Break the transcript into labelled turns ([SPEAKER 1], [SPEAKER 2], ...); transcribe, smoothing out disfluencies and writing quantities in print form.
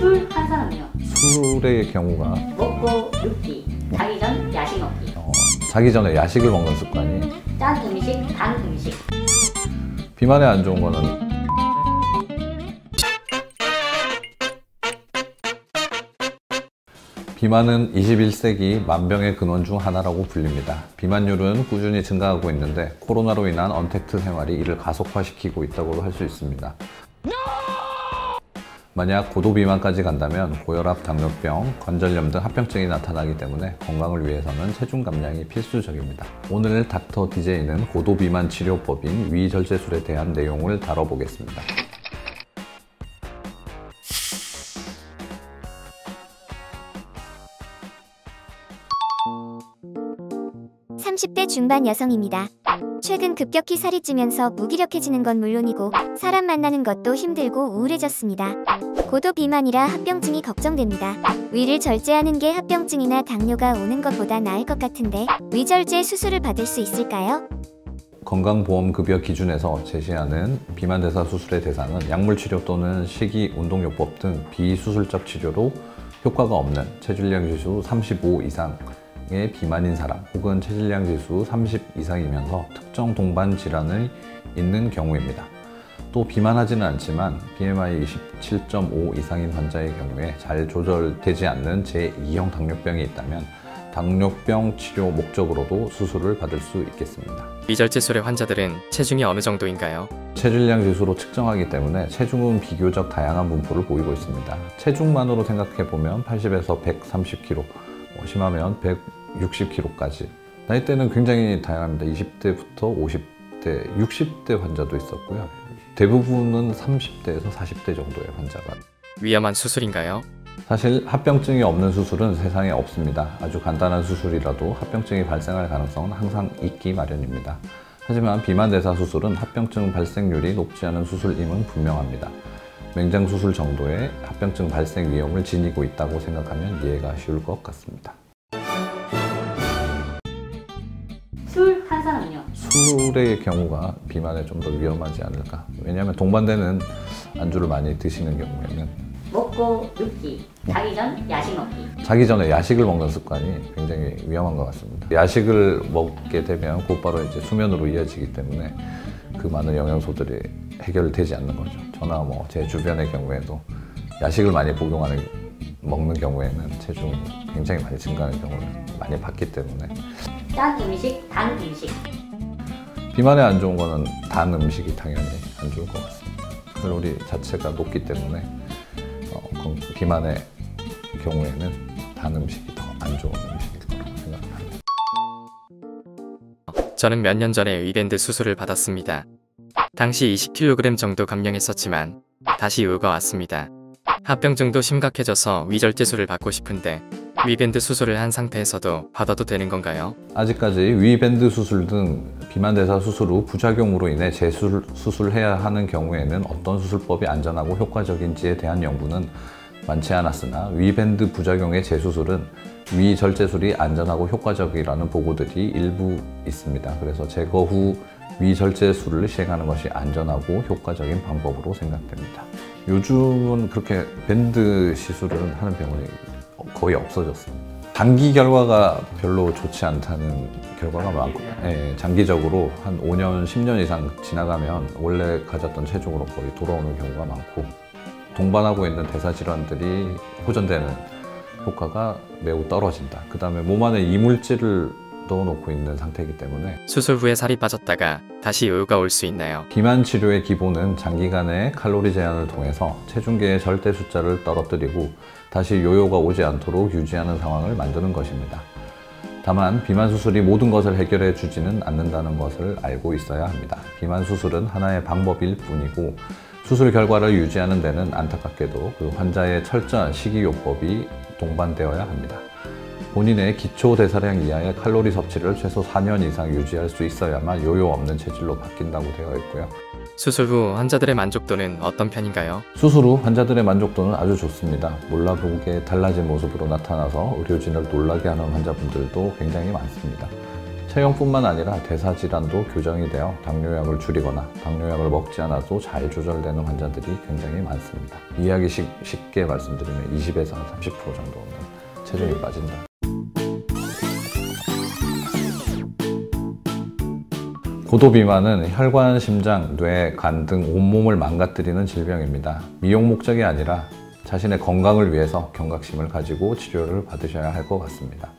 [SPEAKER 1] 술 탄산음료.
[SPEAKER 2] 술의 경우가
[SPEAKER 1] 먹고 눕기, 자기 전 야식 먹기.
[SPEAKER 2] 자기 전에 야식을 먹는 습관이
[SPEAKER 1] 짠 음식, 단 음식.
[SPEAKER 2] 비만에 안 좋은 거는 비만은 21세기 만병의 근원 중 하나라고 불립니다. 비만율은 꾸준히 증가하고 있는데 코로나로 인한 언택트 생활이 이를 가속화시키고 있다고 할 수 있습니다. 만약 고도비만까지 간다면 고혈압, 당뇨병, 관절염 등 합병증이 나타나기 때문에 건강을 위해서는 체중 감량이 필수적입니다. 오늘 닥터 DJ는 고도비만 치료법인 위절제술에 대한 내용을 다뤄보겠습니다.
[SPEAKER 3] 30대 중반 여성입니다. 최근 급격히 살이 찌면서 무기력해지는 건 물론이고 사람 만나는 것도 힘들고 우울해졌습니다. 고도 비만이라 합병증이 걱정됩니다. 위를 절제하는 게 합병증이나 당뇨가 오는 것보다 나을 것 같은데 위절제 수술을 받을 수 있을까요?
[SPEAKER 2] 건강보험급여 기준에서 제시하는 비만대사 수술의 대상은 약물치료 또는 식이운동요법 등 비수술적 치료로 효과가 없는 체질량 지수 35 이상의 비만인 사람 혹은 체질량 지수 30 이상이면서 특정 동반 질환이 있는 경우입니다. 또 비만하지는 않지만 BMI 27.5 이상인 환자의 경우에 잘 조절되지 않는 제2형 당뇨병이 있다면 당뇨병 치료 목적으로도 수술을 받을 수 있겠습니다.
[SPEAKER 4] 위절제술의 환자들은 체중이 어느 정도인가요?
[SPEAKER 2] 체질량 지수로 측정하기 때문에 체중은 비교적 다양한 분포를 보이고 있습니다. 체중만으로 생각해보면 80에서 130kg, 심하면 160kg까지. 나이대는 굉장히 다양합니다. 20대부터 50대, 60대 환자도 있었고요. 대부분은 30대에서 40대 정도의 환자가.
[SPEAKER 4] 위험한 수술인가요?
[SPEAKER 2] 사실 합병증이 없는 수술은 세상에 없습니다. 아주 간단한 수술이라도 합병증이 발생할 가능성은 항상 있기 마련입니다. 하지만 비만대사 수술은 합병증 발생률이 높지 않은 수술임은 분명합니다. 맹장 수술 정도의 합병증 발생 위험을 지니고 있다고 생각하면 이해가 쉬울 것 같습니다.
[SPEAKER 1] 술 탄산음료.
[SPEAKER 2] 술의 경우가 비만에 좀 더 위험하지 않을까. 왜냐하면 동반되는 안주를 많이 드시는 경우에는
[SPEAKER 1] 먹고 눕기, 자기 전 야식 먹기.
[SPEAKER 2] 자기 전에 야식을 먹는 습관이 굉장히 위험한 것 같습니다. 야식을 먹게 되면 곧바로 이제 수면으로 이어지기 때문에 그 많은 영양소들이 해결되지 않는 거죠. 저나 제 주변의 경우에도 야식을 많이 먹는 경우에는 체중이 굉장히 많이 증가하는 경우를 많이 봤기 때문에
[SPEAKER 1] 짠 음식, 단 음식.
[SPEAKER 2] 비만에 안 좋은 거는 단 음식이 당연히 안 좋을 것 같습니다. 칼로리 자체가 높기 때문에 비만의 경우에는 단 음식이 더 안 좋은 음식일 거라고 생각합니다.
[SPEAKER 4] 저는 몇 년 전에 위밴드 수술을 받았습니다. 당시 20kg 정도 감량했었지만 다시 요가 왔습니다. 합병증도 심각해져서 위절제술을 받고 싶은데 위밴드 수술을 한 상태에서도 받아도 되는 건가요?
[SPEAKER 2] 아직까지 위밴드 수술 등 비만대사 수술 후 부작용으로 인해 재수술해야 하는 경우에는 어떤 수술법이 안전하고 효과적인지에 대한 연구는 많지 않았으나 위밴드 부작용의 재수술은 위절제술이 안전하고 효과적이라는 보고들이 일부 있습니다. 그래서 제거 후 위절제술을 시행하는 것이 안전하고 효과적인 방법으로 생각됩니다. 요즘은 그렇게 밴드 시술을 하는 병원이 거의 없어졌습니다. 단기 결과가 별로 좋지 않다는 결과가 많고 장기적으로 한 5년, 10년 이상 지나가면 원래 가졌던 체중으로 거의 돌아오는 경우가 많고 동반하고 있는 대사질환들이 호전되는 효과가 매우 떨어진다. 그 다음에 몸 안에 이물질을 넣어놓고 있는 상태이기 때문에
[SPEAKER 4] 수술 후에 살이 빠졌다가 다시 요요가 올 수 있나요?
[SPEAKER 2] 비만 치료의 기본은 장기간의 칼로리 제한을 통해서 체중계의 절대 숫자를 떨어뜨리고 다시 요요가 오지 않도록 유지하는 상황을 만드는 것입니다. 다만 비만 수술이 모든 것을 해결해 주지는 않는다는 것을 알고 있어야 합니다. 비만 수술은 하나의 방법일 뿐이고 수술 결과를 유지하는 데는 안타깝게도 그 환자의 철저한 식이요법이 동반되어야 합니다. 본인의 기초 대사량 이하의 칼로리 섭취를 최소 4년 이상 유지할 수 있어야만 요요 없는 체질로 바뀐다고 되어 있고요.
[SPEAKER 4] 수술 후 환자들의 만족도는 어떤 편인가요?
[SPEAKER 2] 수술 후 환자들의 만족도는 아주 좋습니다. 몰라보게 달라진 모습으로 나타나서 의료진을 놀라게 하는 환자분들도 굉장히 많습니다. 체형뿐만 아니라 대사질환도 교정이 되어 당뇨약을 줄이거나 당뇨약을 먹지 않아도 잘 조절되는 환자들이 굉장히 많습니다. 이해하기 쉽게 말씀드리면 20에서 한 30% 정도는 체중이 빠진다. 고도비만은 혈관, 심장, 뇌, 간 등 온몸을 망가뜨리는 질병입니다. 미용 목적이 아니라 자신의 건강을 위해서 경각심을 가지고 치료를 받으셔야 할 것 같습니다.